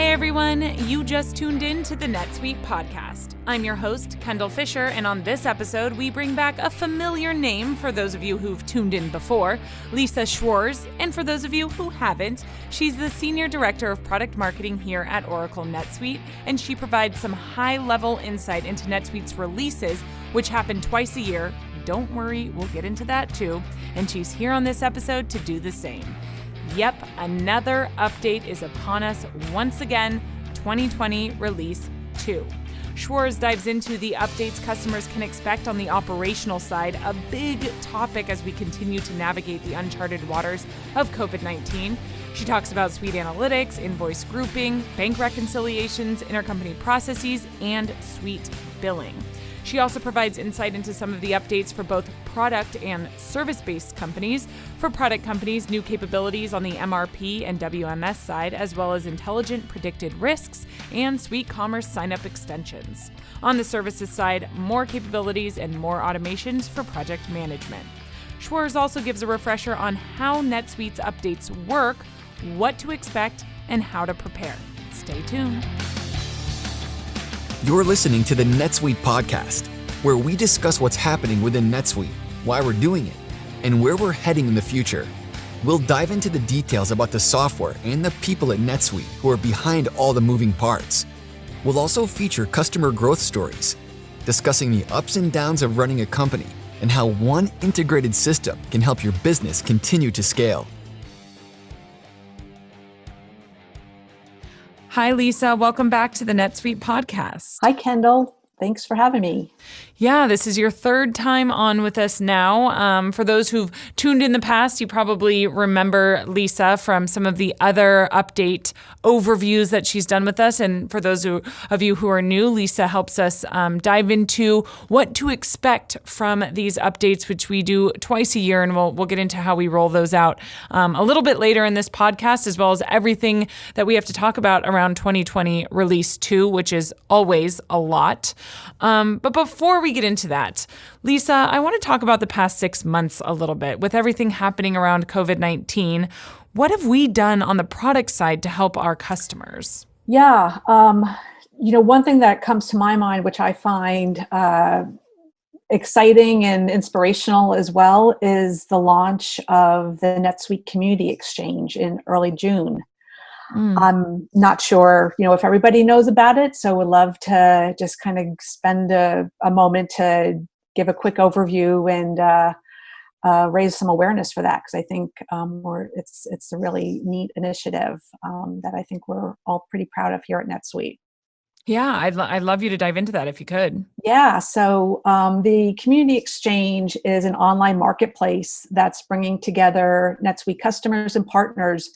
Hey everyone, you just tuned in to the NetSuite podcast. I'm your host, Kendall Fisher, and on this episode, we bring back a familiar name for those of you who've tuned in before, Lisa Schwarz, and for those of you who haven't, she's the Senior Director of Product Marketing here at Oracle NetSuite, and she provides some high-level insight into NetSuite's releases, which happen twice a year. Don't worry, we'll get into that too, and she's here on this episode to do the same. Yep, another update is upon us once again, 2020 Release 2. Schwarz dives into the updates customers can expect on the operational side, a big topic as we continue to navigate the uncharted waters of COVID-19. She talks about suite analytics, invoice grouping, bank reconciliations, intercompany processes, and suite billing. She also provides insight into some of the updates for both product and service-based companies. For product companies, new capabilities on the MRP and WMS side, as well as intelligent predicted risks and suite commerce sign-up extensions. On the services side, more capabilities and more automations for project management. Schwarz also gives a refresher on how NetSuite's updates work, what to expect, and how to prepare. Stay tuned. You're listening to the NetSuite podcast, where we discuss what's happening within NetSuite, why we're doing it, and where we're heading in the future. We'll dive into the details about the software and the people at NetSuite who are behind all the moving parts. We'll also feature customer growth stories, discussing the ups and downs of running a company and how one integrated system can help your business continue to scale. Hi, Lisa. Welcome back to the NetSuite podcast. Hi, Kendall. Thanks for having me. Yeah, this is your third time on with us now. For those who've tuned in the past, you probably remember Lisa from some of the other update overviews that she's done with us. And for those of you who are new, Lisa helps us dive into what to expect from these updates, which we do twice a year. And we'll get into how we roll those out a little bit later in this podcast, as well as everything that we have to talk about around 2020 Release 2, which is always a lot. But before we get into that, Lisa, I want to talk about the past 6 months a little bit. With everything happening around COVID-19, what have we done on the product side to help our customers? Yeah, one thing that comes to my mind, which I find exciting and inspirational as well, is the launch of the NetSuite Community Exchange in early June. I'm not sure, if everybody knows about it, so would love to just kind of spend a moment to give a quick overview and raise some awareness for that, because I think it's a really neat initiative that I think we're all pretty proud of here at NetSuite. Yeah, I'd love you to dive into that if you could. Yeah, so the Community Exchange is an online marketplace that's bringing together NetSuite customers and partners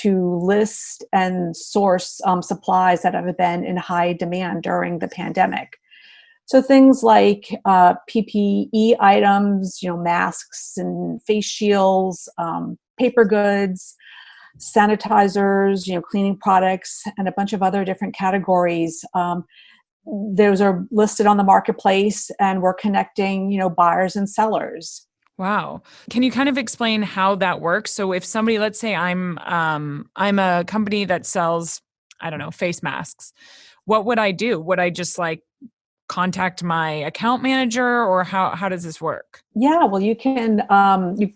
to list and source supplies that have been in high demand during the pandemic. So things like PPE items, masks and face shields, paper goods, sanitizers, cleaning products, and a bunch of other different categories. Those are listed on the marketplace, and we're connecting, buyers and sellers. Wow. Can you kind of explain how that works? So if somebody, let's say I'm a company that sells, face masks, what would I do? Would I just contact my account manager, or how does this work? Yeah, well, you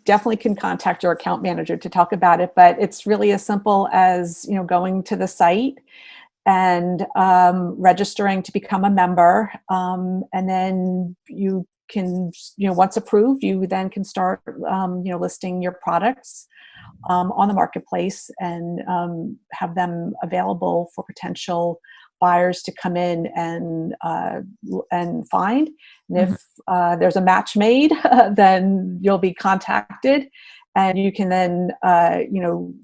definitely can contact your account manager to talk about it, but it's really as simple as, going to the site and registering to become a member. And then you can, once approved, you then can start, listing your products on the marketplace and have them available for potential buyers to come in and find. And if there's a match made, then you'll be contacted, and you can then,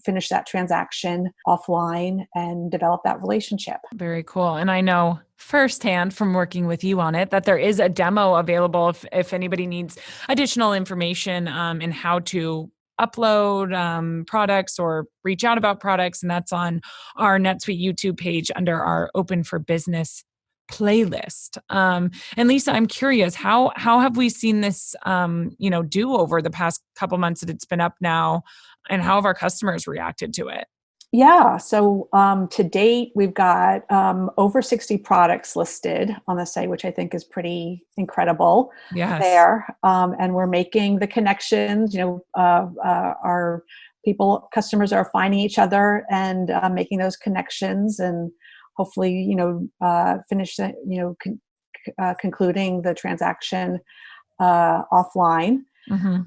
finish that transaction offline and develop that relationship. Very cool. And I know firsthand from working with you on it that there is a demo available if anybody needs additional information in how to upload products or reach out about products. And that's on our NetSuite YouTube page under our Open for Business playlist. And Lisa, I'm curious, how have we seen this, do over the past couple months that it's been up now, and how have our customers reacted to it? Yeah. So to date, we've got over 60 products listed on the site, which I think is pretty incredible Yes. there. And we're making the connections. Our customers are finding each other and making those connections, and hopefully, finish the, concluding the transaction offline. Hmm.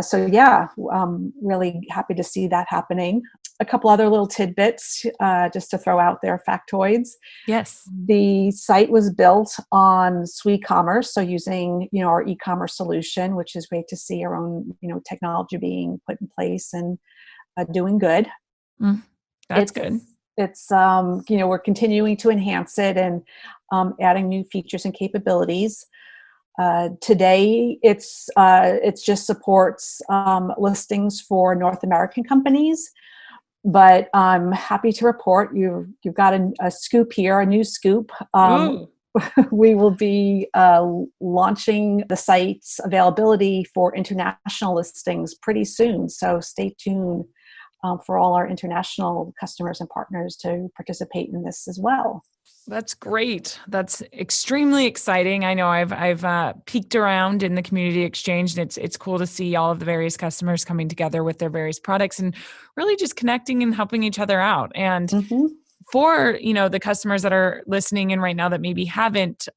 So yeah, really happy to see that happening. A couple other little tidbits just to throw out there, factoids. Yes. The site was built on SweCommerce, so using our e-commerce solution, which is great to see our own technology being put in place and doing good. Mm, that's It's good. we're continuing to enhance it and adding new features and capabilities. Today, it's just supports listings for North American companies, but I'm happy to report you've got a scoop here, a new scoop. Ooh. We will be launching the site's availability for international listings pretty soon, so stay tuned for all our international customers and partners to participate in this as well. That's great. That's extremely exciting. I know I've peeked around in the community exchange, and it's cool to see all of the various customers coming together with their various products and really just connecting and helping each other out. And Mhm. for the customers that are listening in right now that maybe haven't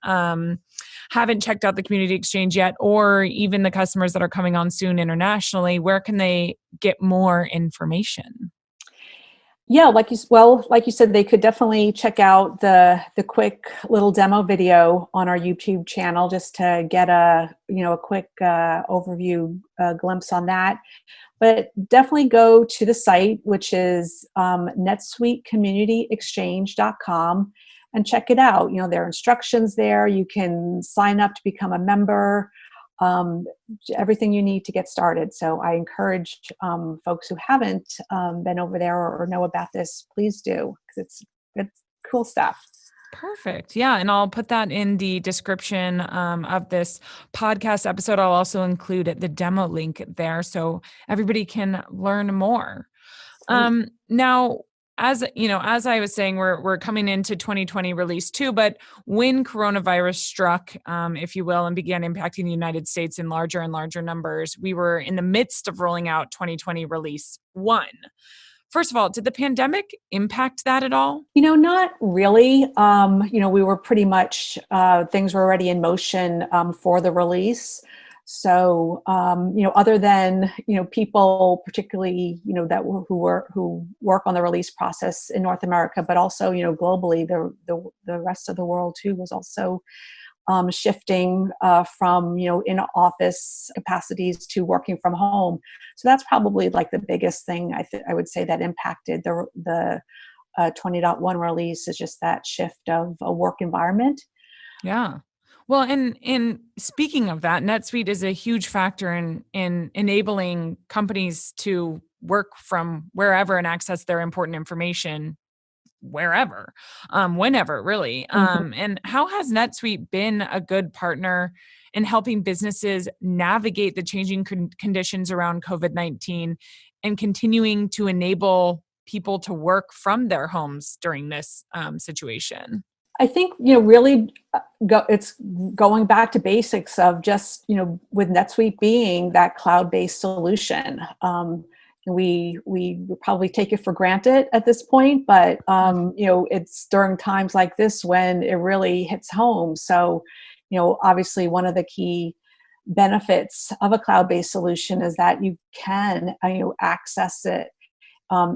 checked out the community exchange yet, or even the customers that are coming on soon internationally, where can they get more information? Yeah, like you said, they could definitely check out the quick little demo video on our YouTube channel just to get a quick overview glimpse on that. But definitely go to the site, which is netsuitecommunityexchange.com, and check it out. There are instructions there. You can sign up to become a member. Um, Everything you need to get started. So I encourage folks who haven't been over there or know about this, please do, because it's cool stuff. Perfect. Yeah. And I'll put that in the description of this podcast episode. I'll also include the demo link there so everybody can learn more. Great. Now, as I was saying, we're coming into 2020 release two, but when coronavirus struck, if you will, and began impacting the United States in larger and larger numbers, we were in the midst of rolling out 2020 release one. First of all, did the pandemic impact that at all? Not really. We were pretty much, things were already in motion for the release. So, other than, people particularly, who work on the release process in North America, but also, globally, the rest of the world too was also shifting from in office capacities to working from home. So that's probably like the biggest thing I would say that impacted the 20.1 release, is just that shift of a work environment. Yeah. Well, and speaking of that, NetSuite is a huge factor in enabling companies to work from wherever and access their important information wherever, whenever, really. Mhm. And how has NetSuite been a good partner in helping businesses navigate the changing conditions around COVID-19 and continuing to enable people to work from their homes during this situation? I think really it's going back to basics of just with NetSuite being that cloud-based solution. We probably take it for granted at this point, but it's during times like this when it really hits home. So obviously one of the key benefits of a cloud-based solution is that you can access it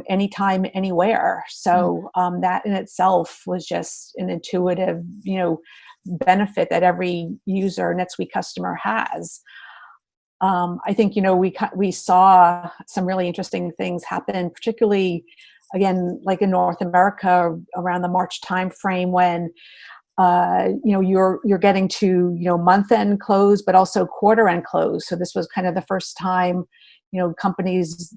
anytime, anywhere. Mm. So that in itself was just an intuitive, benefit that every user, NetSuite customer has. I think we saw some really interesting things happen, particularly again like in North America around the March timeframe when you're getting to month end close, but also quarter end close. So this was kind of the first time companies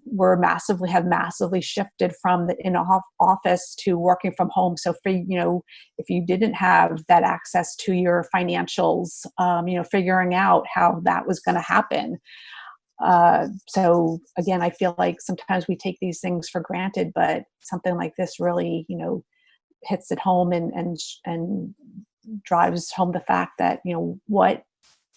have massively shifted from the in office to working from home. So for if you didn't have that access to your financials, figuring out how that was going to happen. So again, I feel like sometimes we take these things for granted, but something like this really, hits it home and drives home the fact that,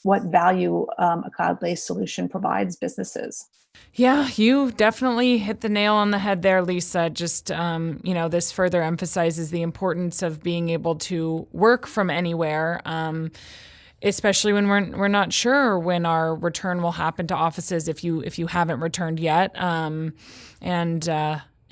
what value a cloud-based solution provides businesses. Yeah, you definitely hit the nail on the head there, Lisa. Just, this further emphasizes the importance of being able to work from anywhere, especially when we're not sure when our return will happen to offices if you haven't returned yet.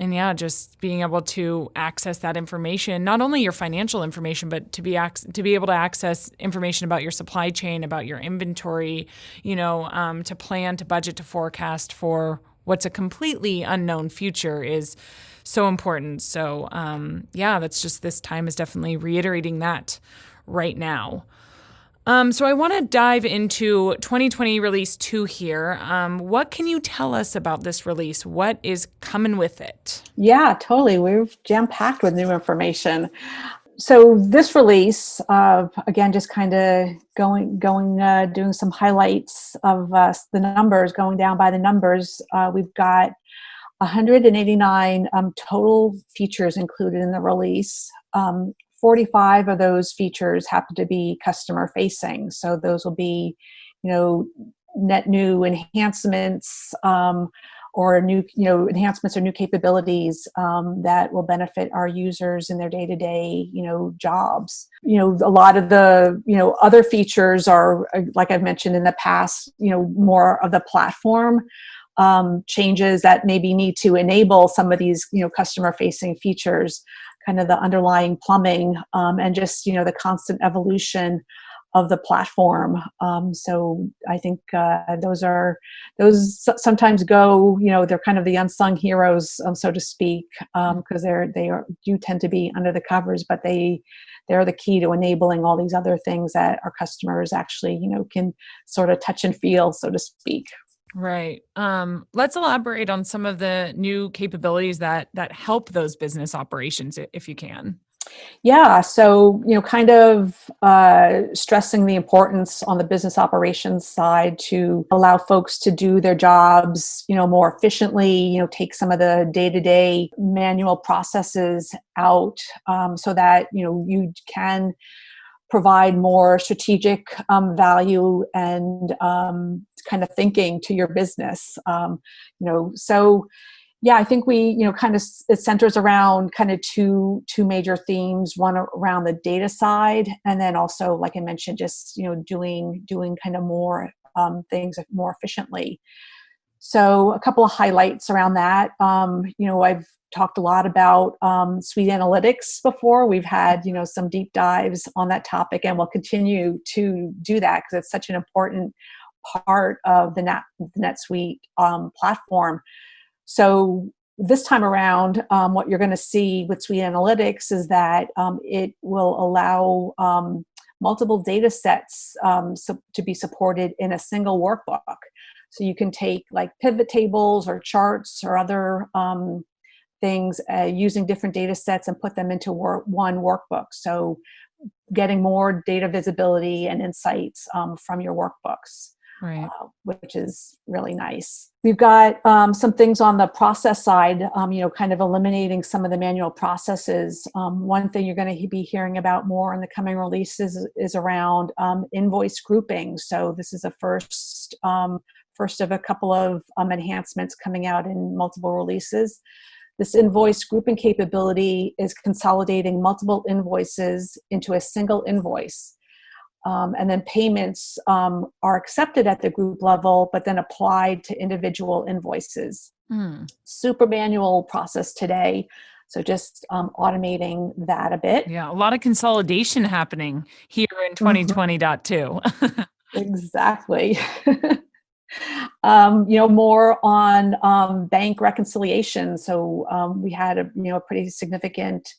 And yeah, just being able to access that information, not only your financial information, but to be able to access information about your supply chain, about your inventory, to plan, to budget, to forecast for what's a completely unknown future is so important. So that's just, this time is definitely reiterating that right now. So I want to dive into 2020 Release 2 here. What can you tell us about this release? What is coming with it? Yeah, totally. We're jam-packed with new information. So this release, again, just kind of doing some highlights of the numbers, going down by the numbers. We've got 189 total features included in the release. 45 of those features happen to be customer facing. So those will be, net new enhancements, or new, enhancements or new capabilities that will benefit our users in their day-to-day, jobs. A lot of the, other features are, like I've mentioned in the past, more of the platform changes that maybe need to enable some of these, customer-facing features, kind of the underlying plumbing, and just, the constant evolution of the platform. So I think those sometimes go, they're kind of the unsung heroes, so to speak, because they do tend to be under the covers, but they're the key to enabling all these other things that our customers actually, can sort of touch and feel, so to speak. Right. Let's elaborate on some of the new capabilities that help those business operations, if you can. Yeah, so kind of stressing the importance on the business operations side to allow folks to do their jobs, more efficiently. Take some of the day-to-day manual processes out, so that you can provide more strategic value and kind of thinking to your business. So yeah, I think we, kind of it centers around kind of two major themes. One around the data side, and then also, like I mentioned, just doing kind of more things more efficiently. So a couple of highlights around that. I've talked a lot about Suite Analytics before. We've had some deep dives on that topic, and we'll continue to do that because it's such an important part of the NetSuite platform. So this time around, what you're going to see with Suite Analytics is that it will allow multiple data sets to be supported in a single workbook. So you can take like pivot tables or charts or other things using different data sets and put them into one workbook. So getting more data visibility and insights from your workbooks. Right. Which is really nice. We've got some things on the process side, kind of eliminating some of the manual processes. One thing you're going to be hearing about more in the coming releases is around invoice grouping. So this is a first of a couple of enhancements coming out in multiple releases. This invoice grouping capability is consolidating multiple invoices into a single invoice. And then payments are accepted at the group level, but then applied to individual invoices. Super manual process today. So just automating that a bit. Yeah, a lot of consolidation happening here in 2020.2. Exactly. More on bank reconciliation. So we had a pretty significant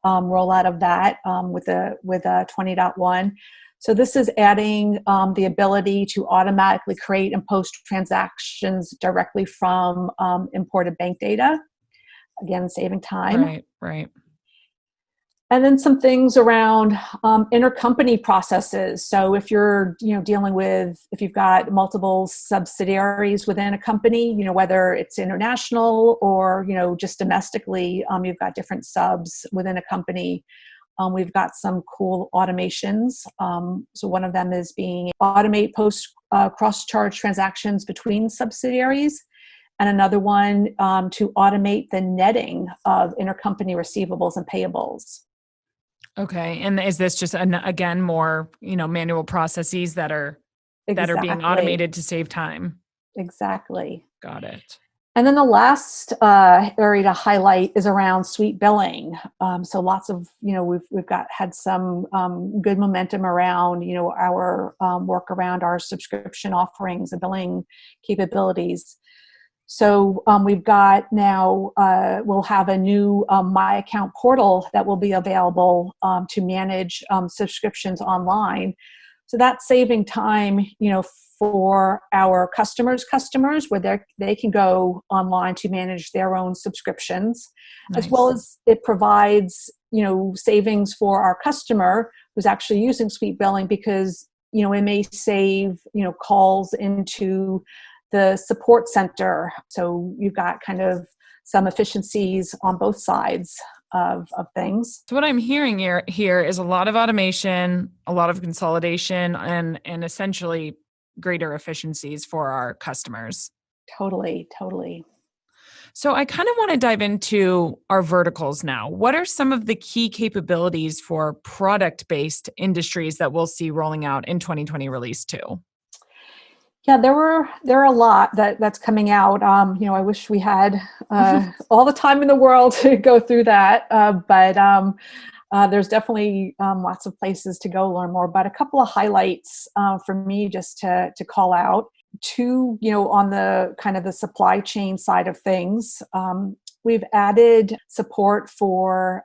rollout of that with 20.1. So this is adding the ability to automatically create and post transactions directly from imported bank data. Again, saving time. Right. And then some things around intercompany processes. So if you're, dealing with, if you've got multiple subsidiaries within a company, whether it's international or, just domestically, you've got different subs within a company. We've got some cool automations. So one of them is being automate post cross-charge transactions between subsidiaries, and another one to automate the netting of intercompany receivables and payables. Okay. And is this just, again, more, manual processes that are being automated to save time? Exactly. Got it. And then the last area to highlight is around suite billing. So lots of, we've had some good momentum around, our work around our subscription offerings and billing capabilities. So we've got now, we'll have a new My Account portal that will be available to manage subscriptions online. So that's saving time, for our customers, where they can go online to manage their own subscriptions, Nice. as well as it provides, savings for our customer who's actually using suite billing, because, it may save, calls into the support center. So you've got kind of some efficiencies on both sides of things. So what I'm hearing here is a lot of automation, a lot of consolidation, and essentially greater efficiencies for our customers. Totally. So I kind of want to dive into our verticals now. What are some of the key capabilities for product-based industries that we'll see rolling out in 2020 release 2? Yeah, there are a lot that's coming out. I wish we had all the time in the world to go through that, but there's definitely lots of places to go learn more. But a couple of highlights for me just to call out. Two, on the kind of the supply chain side of things, we've added support for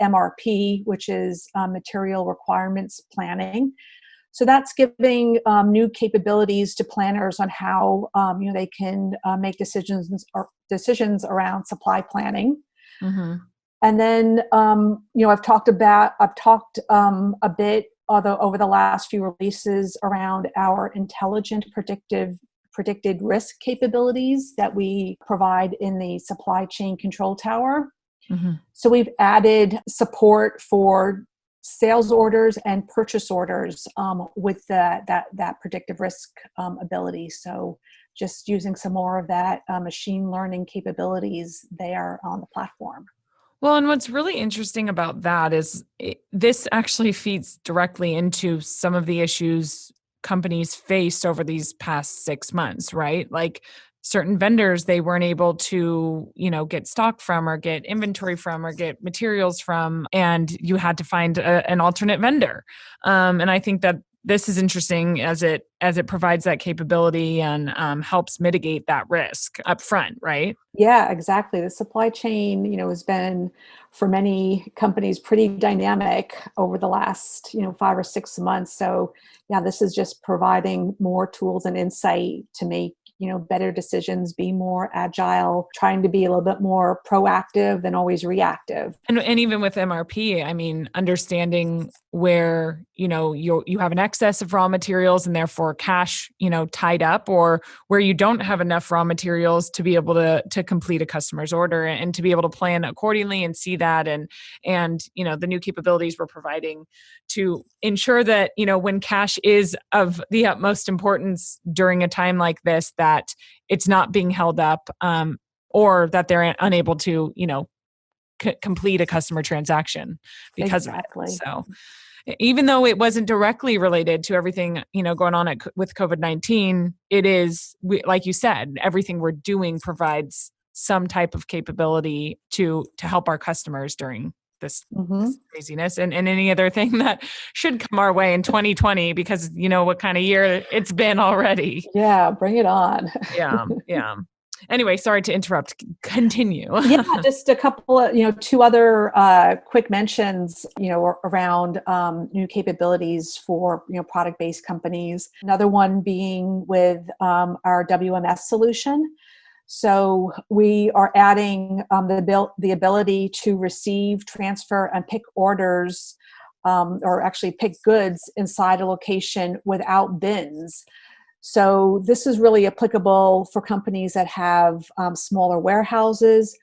MRP, which is material requirements planning. So that's giving new capabilities to planners on how they can make decisions around supply planning. Mm-hmm. And then I've talked a bit over the last few releases around our intelligent predicted risk capabilities that we provide in the supply chain control tower. Mm-hmm. So we've added support for sales orders and purchase orders with that predictive risk ability. So just using some more of that machine learning capabilities there on the platform. Well, and what's really interesting about that is this actually feeds directly into some of the issues companies faced over these past 6 months, right? Like certain vendors, they weren't able to, get stock from or get inventory from or get materials from, and you had to find an alternate vendor. And I think that this is interesting as it provides that capability and helps mitigate that risk up front, right? Yeah, exactly. The supply chain, has been for many companies pretty dynamic over the last, 5 or 6 months. So yeah, this is just providing more tools and insight to make, better decisions, be more agile, trying to be a little bit more proactive than always reactive. And even with MRP, I mean, understanding where, you have an excess of raw materials and therefore cash, tied up, or where you don't have enough raw materials to be able to complete a customer's order and to be able to plan accordingly and see that. And the new capabilities we're providing to ensure that, when cash is of the utmost importance during a time like this, that it's not being held up, or that they're unable to, complete a customer transaction because Exactly. of it. So even though it wasn't directly related to everything, going on with COVID-19, it is, like you said, everything we're doing provides some type of capability to help our customers during this craziness and any other thing that should come our way in 2020, because what kind of year it's been already. Yeah, bring it on. Yeah. Anyway, sorry to interrupt. Continue. Yeah, just a couple of, 2 other quick mentions, around new capabilities for, product-based companies. Another one being with our WMS solution. So we are adding the ability to receive, transfer, and pick orders, or actually pick goods inside a location without bins. So this is really applicable for companies that have smaller warehouses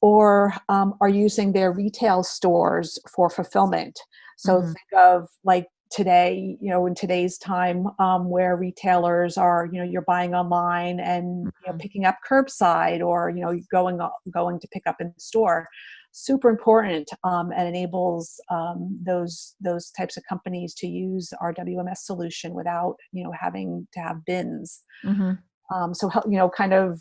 or are using their retail stores for fulfillment. So think of like today, in today's time, where retailers are, you're buying online and picking up curbside, or going to pick up in store. Super important, and enables those types of companies to use our WMS solution without having to have bins. So kind of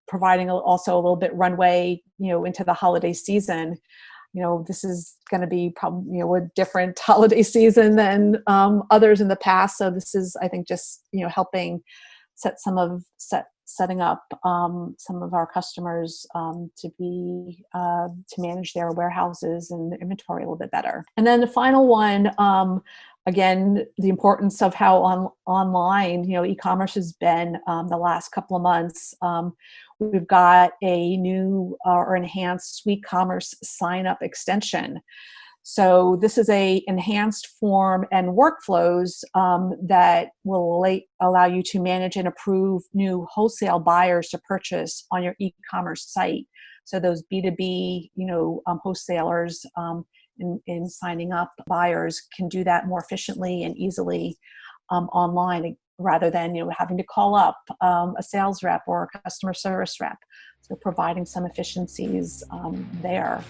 providing also a little bit runway into the holiday season. This is going to be probably a different holiday season than others in the past. So this is, I think, just helping setting up some of our customers to manage their warehouses and inventory a little bit better. And then the final one, again, the importance of how online e-commerce has been the last couple of months. We've got a new or enhanced Suite Commerce sign-up extension. So this is a enhanced form and workflows that will allow you to manage and approve new wholesale buyers to purchase on your e-commerce site. So those B2B, wholesalers in signing up buyers can do that more efficiently and easily online, rather than having to call up a sales rep or a customer service rep. So providing some efficiencies there.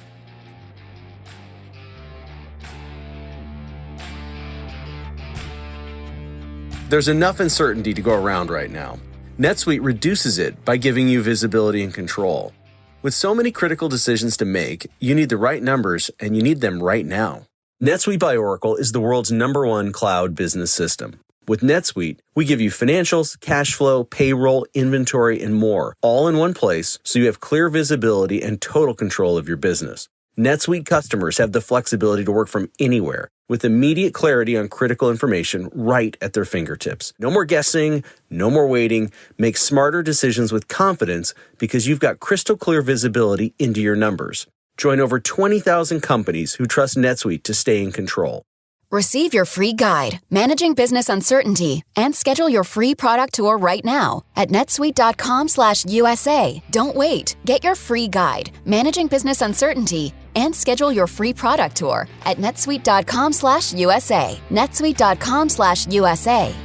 There's enough uncertainty to go around right now. NetSuite reduces it by giving you visibility and control. With so many critical decisions to make, you need the right numbers, and you need them right now. NetSuite by Oracle is the world's #1 cloud business system. With NetSuite, we give you financials, cash flow, payroll, inventory, and more, all in one place, so you have clear visibility and total control of your business. NetSuite customers have the flexibility to work from anywhere, with immediate clarity on critical information right at their fingertips. No more guessing, no more waiting. Make smarter decisions with confidence because you've got crystal clear visibility into your numbers. Join over 20,000 companies who trust NetSuite to stay in control. Receive your free guide, Managing Business Uncertainty, and schedule your free product tour right now at netsuite.com/USA. Don't wait. Get your free guide, Managing Business Uncertainty, and schedule your free product tour at netsuite.com/USA. netsuite.com/USA.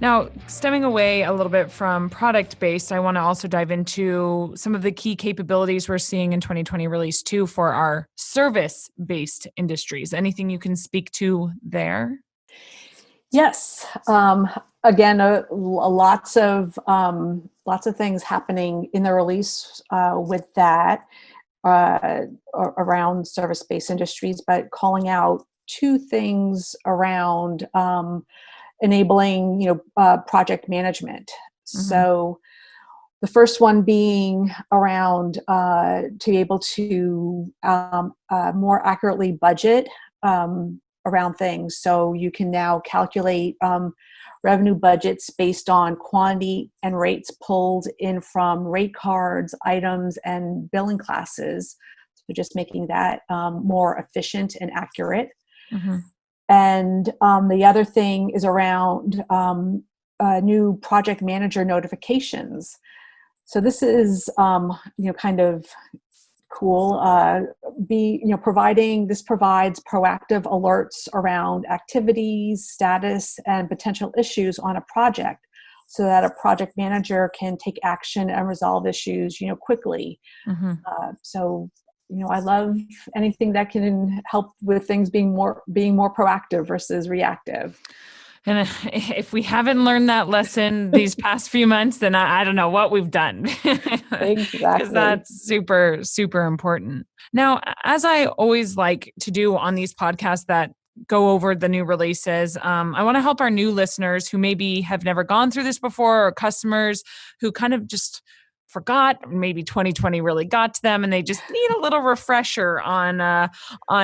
Now, stemming away a little bit from product-based, I want to also dive into some of the key capabilities we're seeing in 2020 release 2 for our service-based industries. Anything you can speak to there? Yes. Again, lots of things happening in the release with that around service-based industries, but calling out two things around enabling, project management. So the first one being around to be able to more accurately budget around things. So you can now calculate revenue budgets based on quantity and rates pulled in from rate cards, items, and billing classes. So just making that more efficient and accurate. And the other thing is around new project manager notifications. So this is, kind of cool. This provides proactive alerts around activities, status, and potential issues on a project, so that a project manager can take action and resolve issues, quickly. So I love anything that can help with things being more proactive versus reactive. And if we haven't learned that lesson these past few months, then I don't know what we've done. Exactly. Because that's super, super important. Now, as I always like to do on these podcasts that go over the new releases, I want to help our new listeners who maybe have never gone through this before, or customers who kind of just forgot, maybe 2020 really got to them and they just need a little refresher on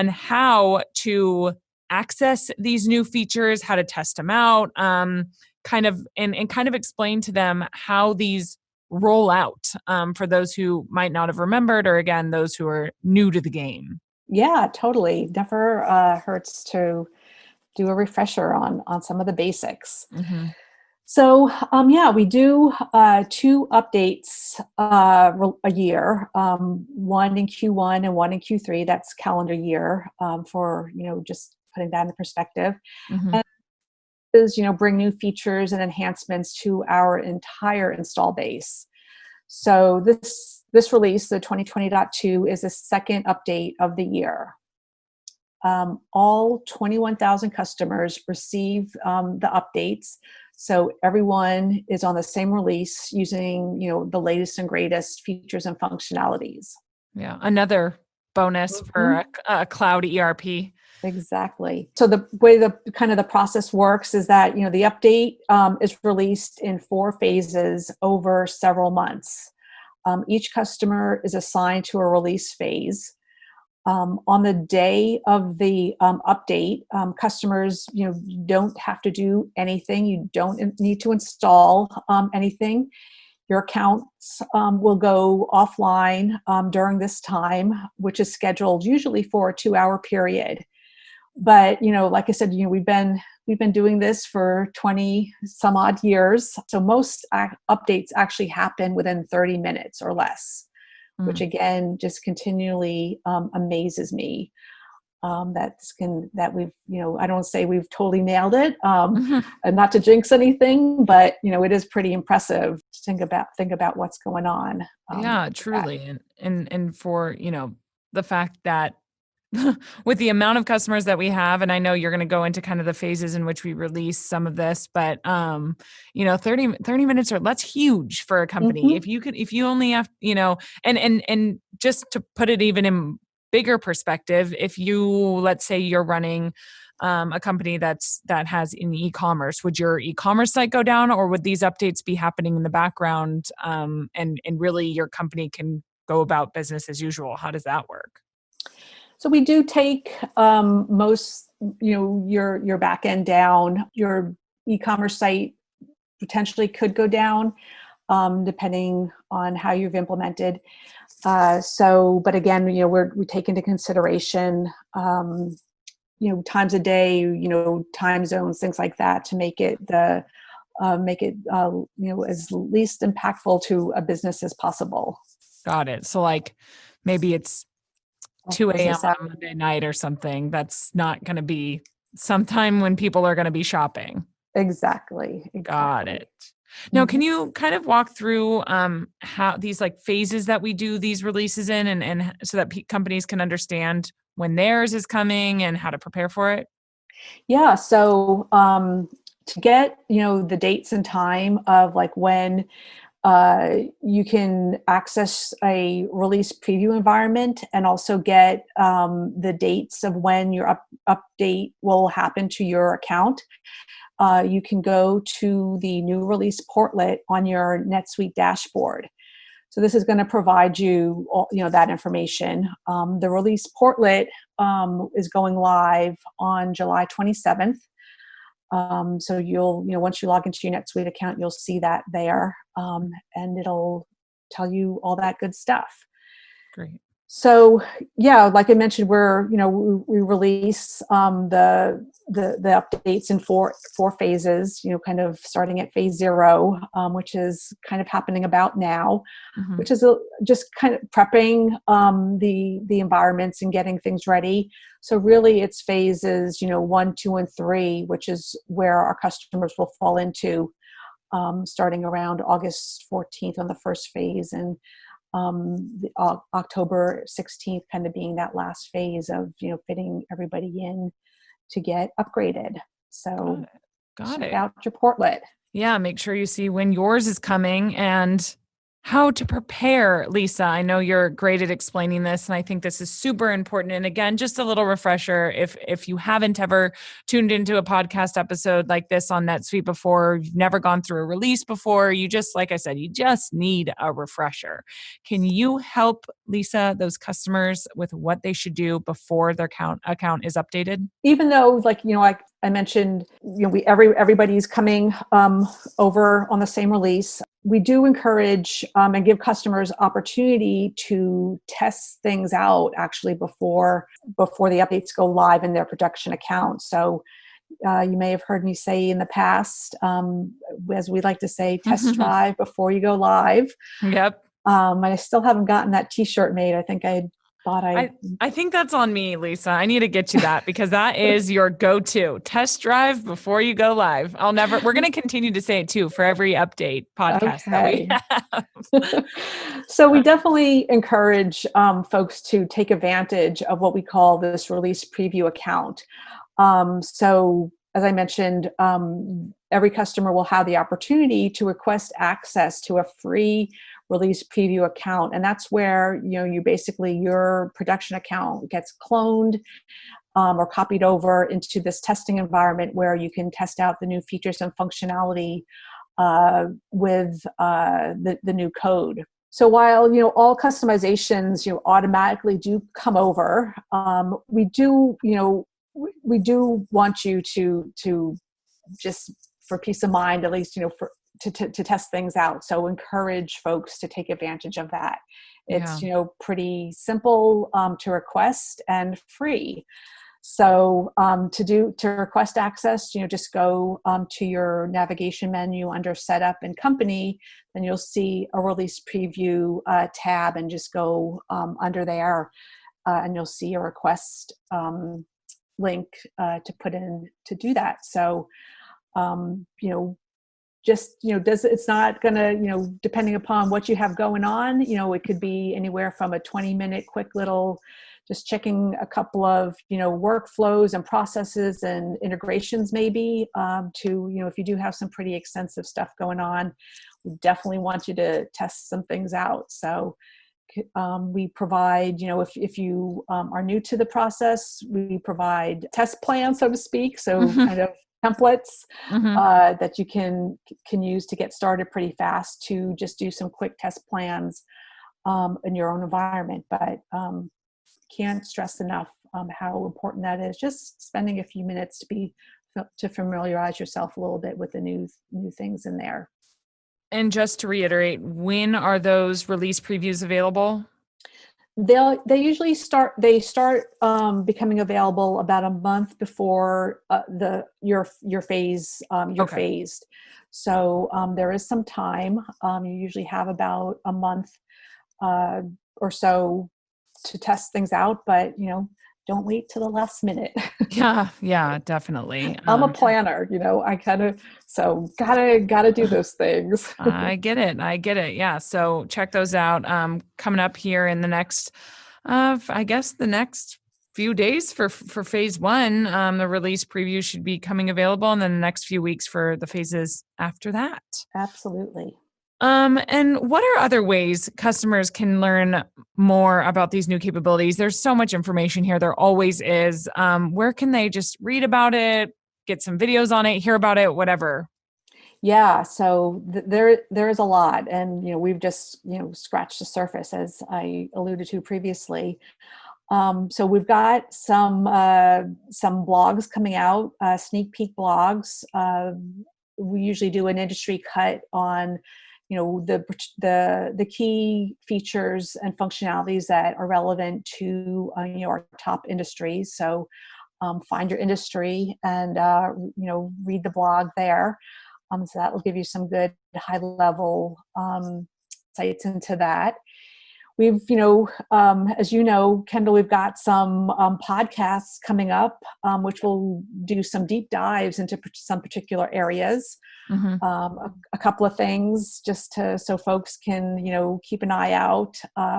how to access these new features, how to test them out, kind of explain to them how these roll out for those who might not have remembered, or again, those who are new to the game. Yeah, totally. Never hurts to do a refresher on some of the basics. Mm-hmm. So, we do 2 updates a year, one in Q1 and one in Q3. That's calendar year, for, just putting that in perspective. Mm-hmm. And is, bring new features and enhancements to our entire install base. So this release, the 2020.2, is the second update of the year. All 21,000 customers receive the updates. So everyone is on the same release using, the latest and greatest features and functionalities. Yeah, another bonus for a cloud ERP. Exactly. So the way the process works is that, the update is released in 4 phases over several months. Each customer is assigned to a release phase. On the day of the update, customers, don't have to do anything. You don't need to install anything. Your accounts will go offline during this time, which is scheduled usually for a 2-hour period. But, like I said, we've been doing this for 20 some odd years. So most updates actually happen within 30 minutes or less, which again, just continually amazes me. That we've, I don't say we've totally nailed it, and not to jinx anything, but it is pretty impressive to think about what's going on. Yeah, truly. And for, the fact that with the amount of customers that we have, and I know you're going to go into kind of the phases in which we release some of this, but 30 minutes that's huge for a company. If you only have, and just to put it even in bigger perspective, if you, let's say you're running a company that has in e-commerce, would your e-commerce site go down, or would these updates be happening in the background, and really your company can go about business as usual? How does that work? So we do take most, your back end down. Your e-commerce site potentially could go down, depending on how you've implemented. But again, we take into consideration, times a day, time zones, things like that, to make it as least impactful to a business as possible. Got it. So like maybe it's 2 a.m. on Monday night or something. That's not going to be sometime when people are going to be shopping. Exactly. Got it. Now, can you kind of walk through how these like phases that we do these releases in, and so that companies can understand when theirs is coming and how to prepare for it? Yeah. So to get, the dates and time of like when you can access a release preview environment, and also get the dates of when your update will happen to your account. You can go to the new release portlet on your NetSuite dashboard. So this is going to provide you all, that information. The release portlet is going live on July 27th. So you'll, once you log into your NetSuite account, you'll see that there, and it'll tell you all that good stuff. Great. So yeah, like I mentioned, we release the updates in four phases. Kind of starting at phase 0, which is kind of happening about now, which is just kind of prepping the environments and getting things ready. So really, it's phases 1, 2, and 3, which is where our customers will fall into, starting around August 14th on the first phase, and October 16th kind of being that last phase of fitting everybody in to get upgraded. So got check it. out your portlet. Yeah, make sure you see when yours is coming, and how to prepare, Lisa. I know you're great at explaining this, and I think this is super important. And again, just a little refresher, if you haven't ever tuned into a podcast episode like this on NetSuite before, you've never gone through a release before, you just, like I said, you just need a refresher. Can you help, Lisa, those customers with what they should do before their account is updated? Even though, like I mentioned, everybody's coming over on the same release, we do encourage and give customers opportunity to test things out actually before the updates go live in their production account. So you may have heard me say in the past, as we like to say, test drive before you go live. Yep. I still haven't gotten that T-shirt made. I think I think that's on me, Lisa. I need to get you that because that is your go-to test drive before you go live. We're going to continue to say it too for every update podcast that we have. So we definitely encourage folks to take advantage of what we call this release preview account. So as I mentioned, every customer will have the opportunity to request access to a free release preview account. And that's where, your production account gets cloned or copied over into this testing environment where you can test out the new features and functionality with the new code. So while, all customizations, automatically do come over, we do want you to just for peace of mind, at least, to test things out. So encourage folks to take advantage of that. It's, pretty simple to request and free. So to request access, just go to your navigation menu under Setup and Company, then you'll see a Release Preview tab, and just go under there, and you'll see a request link to put in to do that. So, it's not going to, depending upon what you have going on, it could be anywhere from a 20-minute quick little, just checking a couple of, workflows and processes and integrations maybe, to, if you do have some pretty extensive stuff going on, we definitely want you to test some things out. So we provide, if you are new to the process, we provide test plans, so to speak. So kind of templates that you can use to get started pretty fast to just do some quick test plans in your own environment. But can't stress enough how important that is. Just spending a few minutes to familiarize yourself a little bit with the new things in there. And just to reiterate, when are those release previews available? They usually start becoming available about a month before your phase phased. So there is some time. You usually have about a month or so to test things out, but don't wait till the last minute. Yeah, definitely. I'm a planner, I gotta do those things. I get it. Yeah. So check those out. Coming up here in the next, the next few days for phase one, the release preview should be coming available, and then the next few weeks for the phases after that. Absolutely. And what are other ways customers can learn more about these new capabilities? There's so much information here. There always is. Where can they just read about it, get some videos on it, hear about it, whatever? Yeah, so there is a lot, and we've just scratched the surface, as I alluded to previously. So we've got some blogs coming out, sneak peek blogs. We usually do an industry cut on the key features and functionalities that are relevant to our top industries. So find your industry and read the blog there. So that will give you some good high level insights into that. We've, as you know, Kendall, we've got some podcasts coming up, which will do some deep dives into some particular areas. A couple of things just so folks can, keep an eye out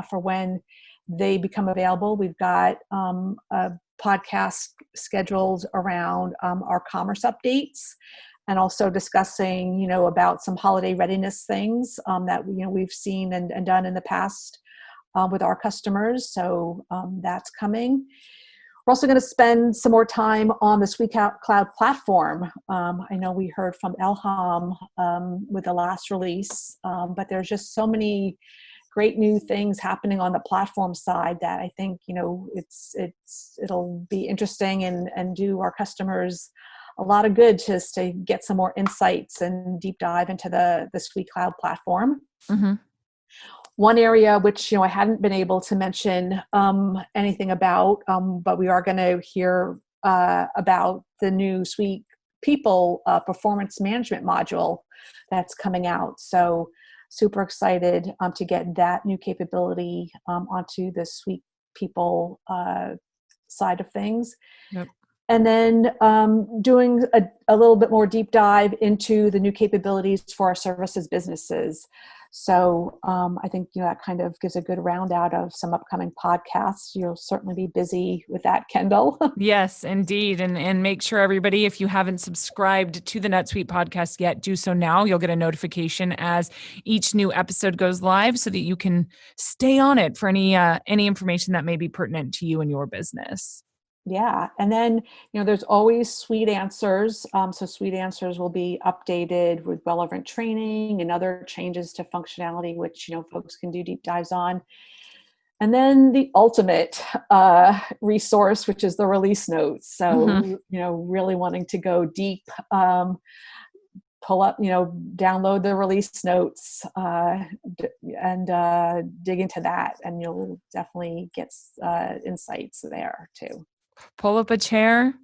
for when they become available. We've got a podcast scheduled around our commerce updates. and also discussing, about some holiday readiness things that, we've seen and done in the past with our customers. So that's coming. We're also going to spend some more time on the Suite Cloud platform. I know we heard from Elham with the last release, but there's just so many great new things happening on the platform side that I think, it'll be interesting and do our customers a lot of good just to get some more insights and deep dive into the Suite Cloud platform. Mm-hmm. One area which, I hadn't been able to mention anything about, but we are going to hear about the new Suite People performance management module that's coming out. So super excited to get that new capability onto the Suite People side of things. Yep. And then doing a little bit more deep dive into the new capabilities for our services businesses. So I think, that kind of gives a good round out of some upcoming podcasts. You'll certainly be busy with that, Kendall. Yes, indeed. And make sure everybody, if you haven't subscribed to the NetSuite podcast yet, do so now. You'll get a notification as each new episode goes live so that you can stay on it for any information that may be pertinent to you and your business. Yeah. And then, there's always Suite Answers. So Suite Answers will be updated with relevant training and other changes to functionality, which, folks can do deep dives on. And then the ultimate resource, which is the release notes. So, really wanting to go deep, pull up, download the release notes and dig into that. And you'll definitely get insights there too. Pull up a chair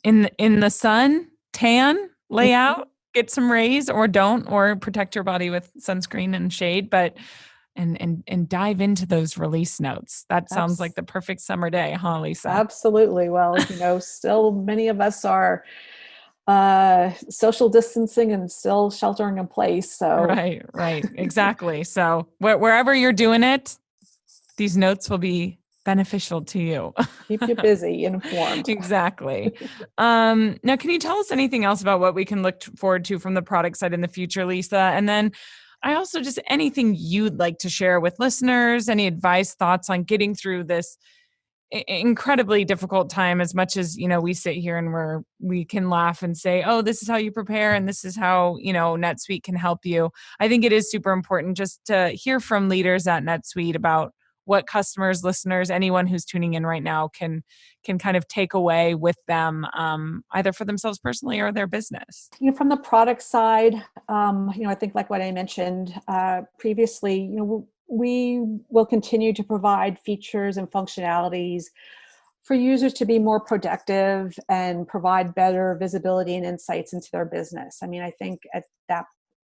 in the sun, tan, lay out, get some rays, or don't, or protect your body with sunscreen and shade, but and dive into those release notes. That sounds like the perfect summer day, huh, Lisa? Absolutely. Well, still many of us are social distancing and still sheltering in place. So right, exactly. So wherever you're doing it, these notes will be beneficial to you. Keep you busy, informed. Exactly. Now, can you tell us anything else about what we can look forward to from the product side in the future, Lisa? And then I also just anything you'd like to share with listeners, any advice, thoughts on getting through this incredibly difficult time, as much as, we sit here and we can laugh and say, oh, this is how you prepare. And this is how, NetSuite can help you. I think it is super important just to hear from leaders at NetSuite about what customers, listeners, anyone who's tuning in right now can kind of take away with them, either for themselves personally or their business. From the product side, I think like what I mentioned previously, we will continue to provide features and functionalities for users to be more productive and provide better visibility and insights into their business. I mean, I think at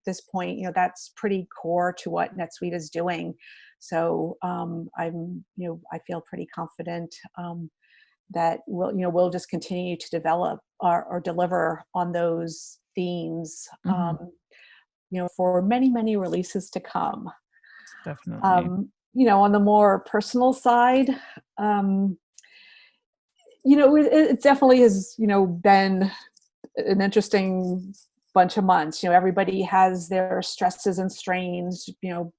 this point, that's pretty core to what NetSuite is doing. So I feel pretty confident that we'll just continue to develop or deliver on those themes, for many, many releases to come. Definitely. On the more personal side, it definitely has, been an interesting bunch of months. Everybody has their stresses and strains,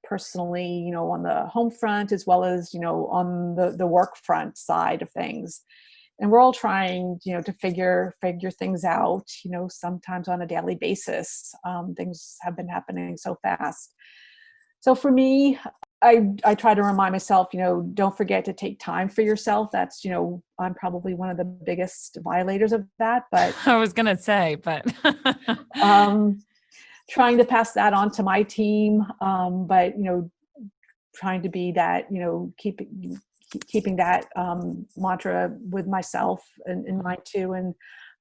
personally, on the home front as well as, on the work front side of things. And we're all trying, to figure things out, sometimes on a daily basis. Things have been happening so fast. So for me, I try to remind myself, don't forget to take time for yourself. That's, I'm probably one of the biggest violators of that, but I was going to say, but trying to pass that on to my team. But, trying to be that, keeping that mantra with myself and in mind too. And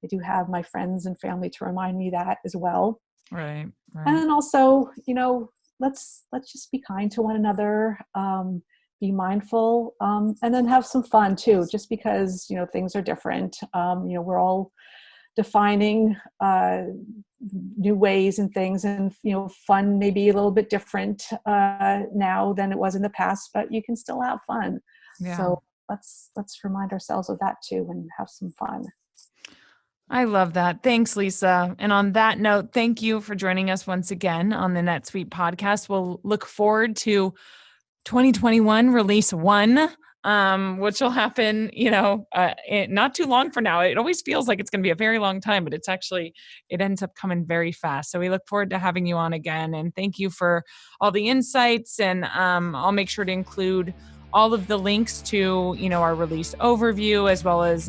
I do have my friends and family to remind me that as well. Right. And then also, let's just be kind to one another, be mindful, and then have some fun too, just because, things are different. We're all defining new ways and things, and, fun may be a little bit different now than it was in the past, but you can still have fun. Yeah. So let's remind ourselves of that too and have some fun. I love that. Thanks, Lisa. And on that note, thank you for joining us once again on the NetSuite podcast. We'll look forward to 2021 release 1, which will happen, not too long from now. It always feels like it's going to be a very long time, but it ends up coming very fast. So we look forward to having you on again. And thank you for all the insights. And I'll make sure to include all of the links to, our release overview, as well as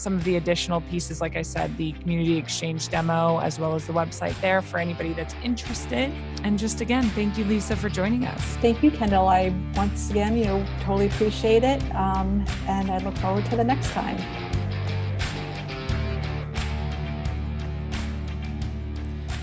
some of the additional pieces, like I said, the Community Exchange demo, as well as the website there for anybody that's interested. And just again, thank you, Lisa, for joining us. Thank you, Kendall. I, once again, totally appreciate it. And I look forward to the next time.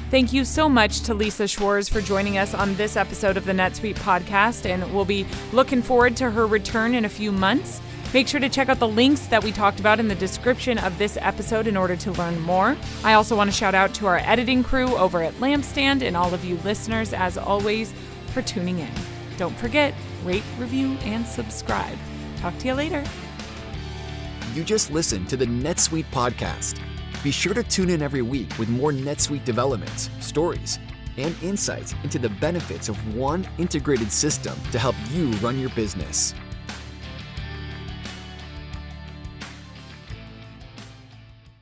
Thank you so much to Lisa Schwarz for joining us on this episode of the NetSuite podcast, and we'll be looking forward to her return in a few months. Make sure to check out the links that we talked about in the description of this episode in order to learn more. I also want to shout out to our editing crew over at Lampstand and all of you listeners, as always, for tuning in. Don't forget, rate, review, and subscribe. Talk to you later. You just listened to the NetSuite podcast. Be sure to tune in every week with more NetSuite developments, stories, and insights into the benefits of one integrated system to help you run your business.